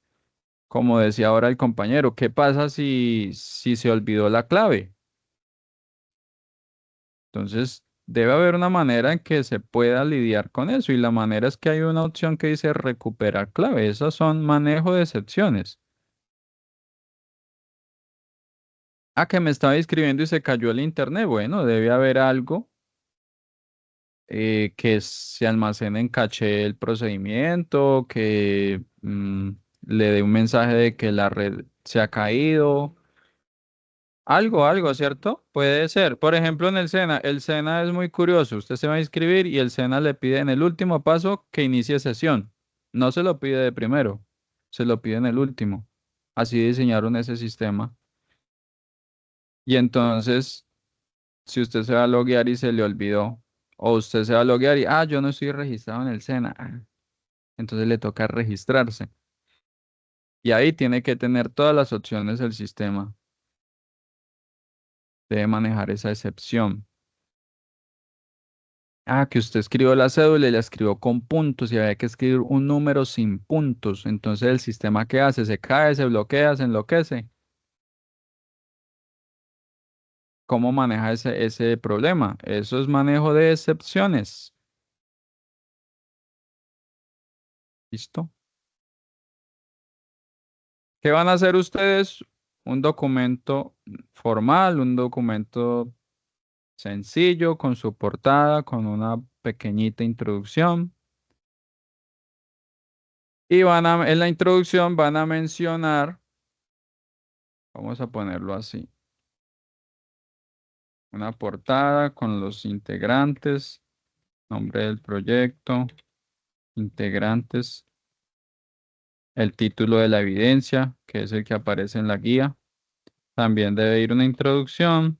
Como decía ahora el compañero, ¿qué pasa si se olvidó la clave? Entonces, debe haber una manera en que se pueda lidiar con eso y la manera es que hay una opción que dice recuperar clave. Esas son manejo de excepciones. Ah, que me estaba inscribiendo y se cayó el internet. Bueno, debe haber algo que se almacene en caché el procedimiento, que le dé un mensaje de que la red se ha caído. Algo, ¿cierto? Puede ser. Por ejemplo, en el SENA es muy curioso. Usted se va a inscribir y el SENA le pide en el último paso que inicie sesión. No se lo pide de primero, se lo pide en el último. Así diseñaron ese sistema. Y entonces, si usted se va a loguear y se le olvidó, o usted se va a loguear y, yo no estoy registrado en el SENA, entonces le toca registrarse. Y ahí tiene que tener todas las opciones del sistema. Debe manejar esa excepción. Que usted escribió la cédula y la escribió con puntos y había que escribir un número sin puntos. Entonces el sistema ¿qué hace? Se cae, se bloquea, se enloquece. ¿Cómo maneja ese problema? Eso es manejo de excepciones. ¿Listo? ¿Qué van a hacer ustedes? Un documento formal, un documento sencillo, con su portada, con una pequeñita introducción. Y en la introducción van a mencionar, vamos a ponerlo así, una portada con los integrantes, nombre del proyecto, integrantes, el título de la evidencia, que es el que aparece en la guía. También debe ir una introducción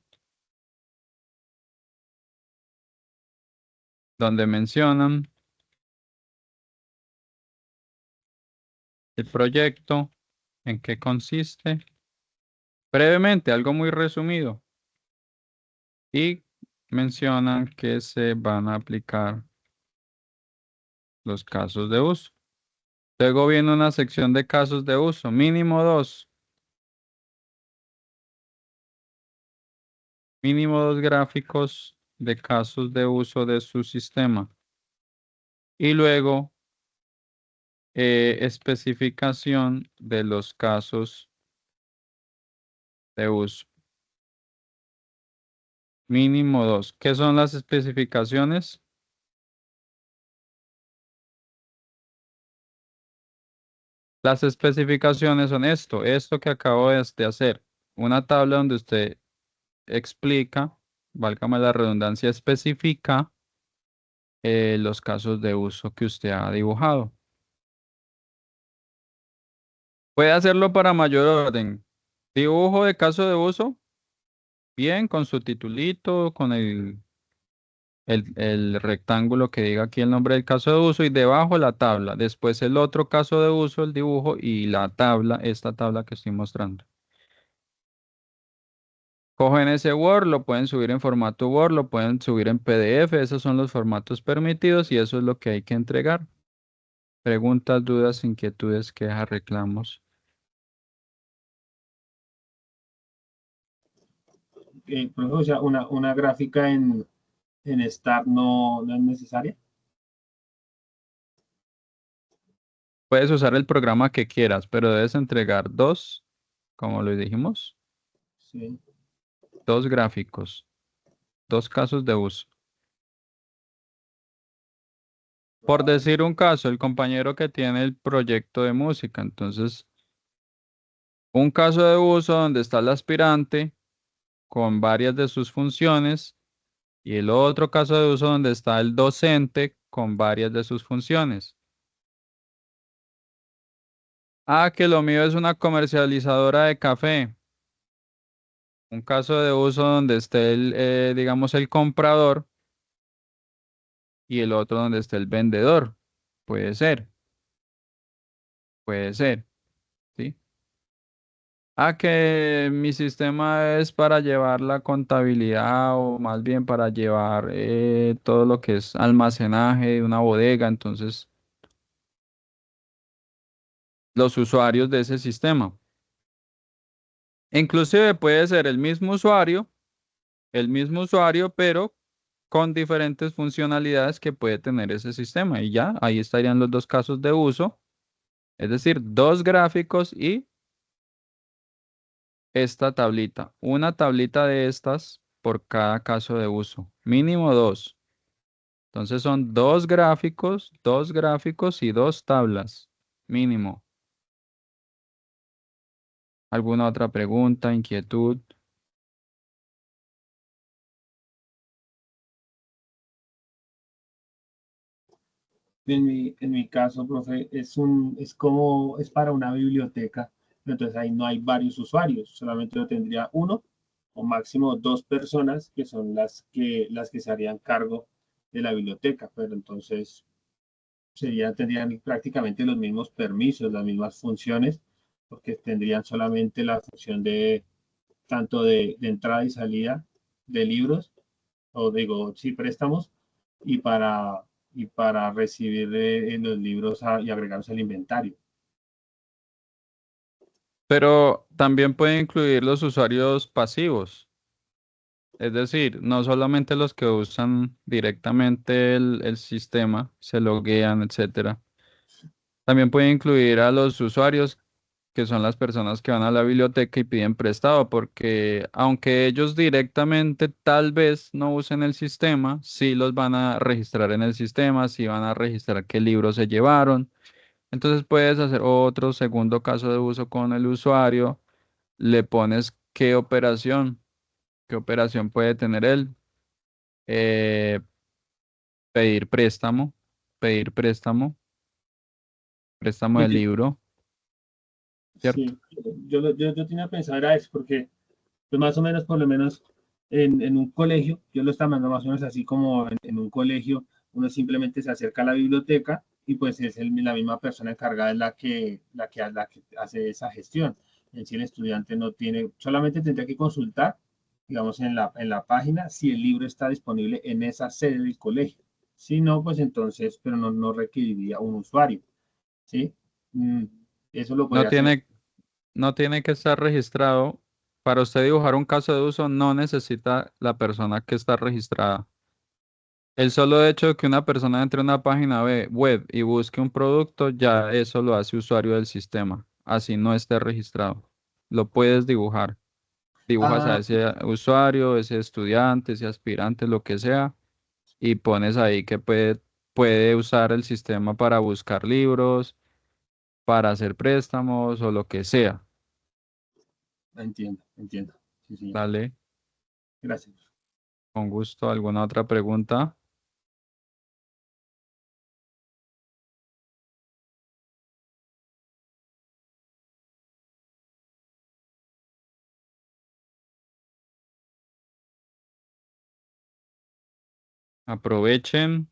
donde mencionan el proyecto, en qué consiste, brevemente, algo muy resumido, y mencionan que se van a aplicar los casos de uso. Luego viene una sección de casos de uso, mínimo dos gráficos de casos de uso de su sistema. Y luego especificación de los casos de uso. Mínimo 2. ¿Qué son las especificaciones? Las especificaciones son esto que acabo de hacer. Una tabla donde usted explica, válgame la redundancia, especifica los casos de uso que usted ha dibujado. Puede hacerlo para mayor orden. Dibujo de caso de uso, bien, con su titulito, con el rectángulo que diga aquí el nombre del caso de uso y debajo la tabla. Después el otro caso de uso, el dibujo y la tabla, esta tabla que estoy mostrando. Cogen ese Word, lo pueden subir en formato Word, lo pueden subir en PDF, esos son los formatos permitidos y eso es lo que hay que entregar. Preguntas, dudas, inquietudes, quejas, reclamos. Profe, o sea, una gráfica en Start no es necesaria. Puedes usar el programa que quieras, pero debes entregar dos, como lo dijimos, Sí. dos gráficos, dos casos de uso. Por decir un caso, el compañero que tiene el proyecto de música, entonces, un caso de uso donde está el aspirante con varias de sus funciones y el otro caso de uso donde está el docente con varias de sus funciones. Ah, que lo mío es una comercializadora de café. Un caso de uso donde esté digamos, el comprador y el otro donde esté el vendedor. Puede ser, puede ser, ¿sí? Ah, que mi sistema es para llevar la contabilidad o más bien para llevar todo lo que es almacenaje de una bodega. Entonces, los usuarios de ese sistema. Inclusive puede ser el mismo usuario, pero con diferentes funcionalidades que puede tener ese sistema. Y ya, ahí estarían los dos casos de uso, es decir, dos gráficos y esta tablita. Una tablita de estas por cada caso de uso, mínimo dos. Entonces son dos gráficos y dos tablas, mínimo. ¿Alguna otra pregunta, inquietud? En mi caso, profe, es para una biblioteca, pero entonces ahí no hay varios usuarios, solamente yo tendría uno o máximo dos personas que son las que se harían cargo de la biblioteca, pero entonces tendrían prácticamente los mismos permisos, las mismas funciones, porque tendrían solamente la función de tanto de entrada y salida de libros, o digo, sí, préstamos, y para recibir los libros y agregarlos al inventario. Pero también puede incluir los usuarios pasivos. Es decir, no solamente los que usan directamente el sistema, se loguean, etcétera. También puede incluir a los usuarios que son las personas que van a la biblioteca y piden prestado, porque aunque ellos directamente tal vez no usen el sistema, sí los van a registrar en el sistema, sí van a registrar qué libros se llevaron. Entonces puedes hacer otro segundo caso de uso con el usuario, le pones qué operación puede tener él. Eh, pedir préstamo, pedir préstamo, préstamo Pues del libro, ¿cierto? sí, yo tenía pensado era eso, porque pues más o menos, por lo menos en un colegio, yo lo estaba mandando más o menos así como en un colegio, uno simplemente se acerca a la biblioteca y pues es la misma persona encargada es la que hace esa gestión. En sí el estudiante no tiene, solamente tendría que consultar, digamos, en la página si el libro está disponible en esa sede del colegio. Si no, pues entonces, pero no requeriría un usuario, ¿sí? Mm, Eso lo No podría hacer. tiene, no tiene que estar registrado. Para usted dibujar un caso de uso no necesita la persona que está registrada. El solo hecho de que una persona entre a una página web y busque un producto, ya eso lo hace usuario del sistema. Así no esté registrado. Lo puedes dibujar. Dibujas a Ah, ese usuario, ese estudiante, ese aspirante, lo que sea, y pones ahí que puede usar el sistema para buscar libros, para hacer préstamos o lo que sea. entiendo, entiendo. Sí, señor. Dale, Gracias. con gusto. ¿Alguna otra pregunta? Aprovechen,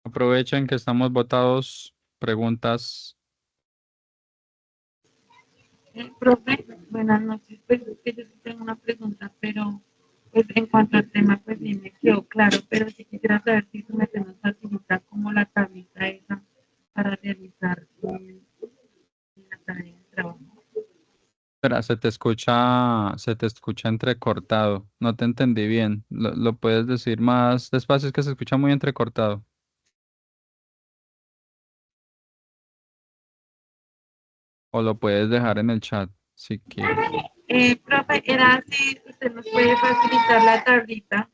aprovechen que estamos votados. Preguntas. Profe, buenas noches. Pues es que yo sí tengo una pregunta, pero pues en cuanto al tema, pues sí me quedó claro, pero sí quisiera saber si su merced nos facilita como la tablita esa para realizar la tarea de trabajo. Espera, se te escucha entrecortado. No te entendí bien. Lo puedes decir más despacio, es que se escucha muy entrecortado. O lo puedes dejar en el chat si quieres. Profe, era si usted nos puede facilitar la tablita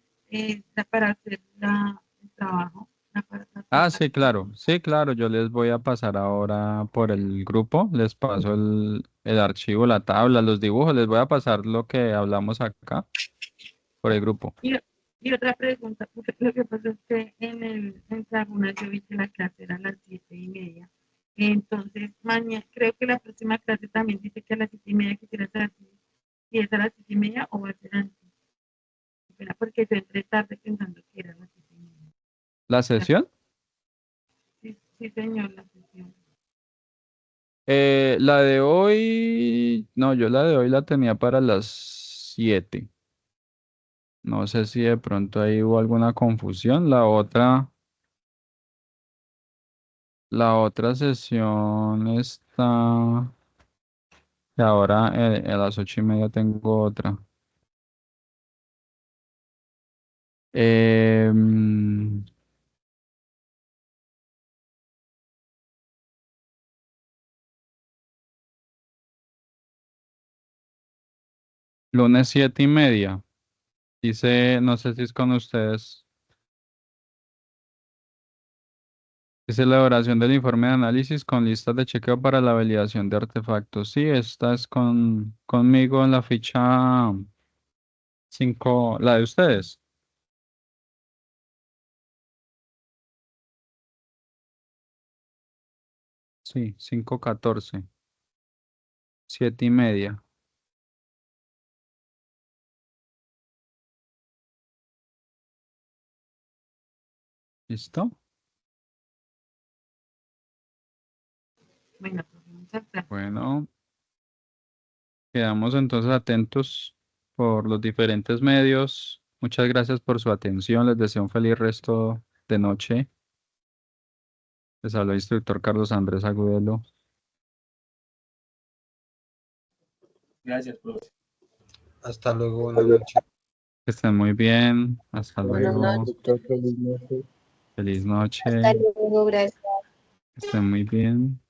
para hacer el trabajo. Ah, sí, claro. Sí, claro. Yo les voy a pasar ahora por el grupo. Les paso el archivo, la tabla, los dibujos. Les voy a pasar lo que hablamos acá por el grupo. Y otra pregunta, porque lo que pasa es que en Saguna yo vi que la clase era a las 7:30. Entonces, mañana, creo que la próxima clase también dice que a las 7:30 quisiera saber si es a las 7:30 o va a ser antes. Espera, porque yo entré tarde pensando que era a las 7:30. ¿La sesión? Sí, sí, señor, la sesión. La de hoy, no, yo la de hoy la tenía para las 7. No sé si de pronto ahí hubo alguna confusión. La otra sesión está, que ahora a las 8:30 tengo otra. Em, lunes 7:30. Dice, no sé si es con ustedes. Dice elaboración del informe de análisis con listas de chequeo para la validación de artefactos. Sí, esta es conmigo en la ficha 5, la de ustedes. Sí, 5:14, 7:30. ¿Listo? Bueno, pues muchas gracias. Bueno, quedamos entonces atentos por los diferentes medios. Muchas gracias por su atención. Les deseo un feliz resto de noche. Les habló el instructor Carlos Andrés Agudelo. Gracias, profe. Hasta luego, buenas noches. Que estén muy bien. Hasta Buenas luego. noches. Doctor, feliz noche. Feliz Hasta noche. luego, gracias. Que estén muy bien.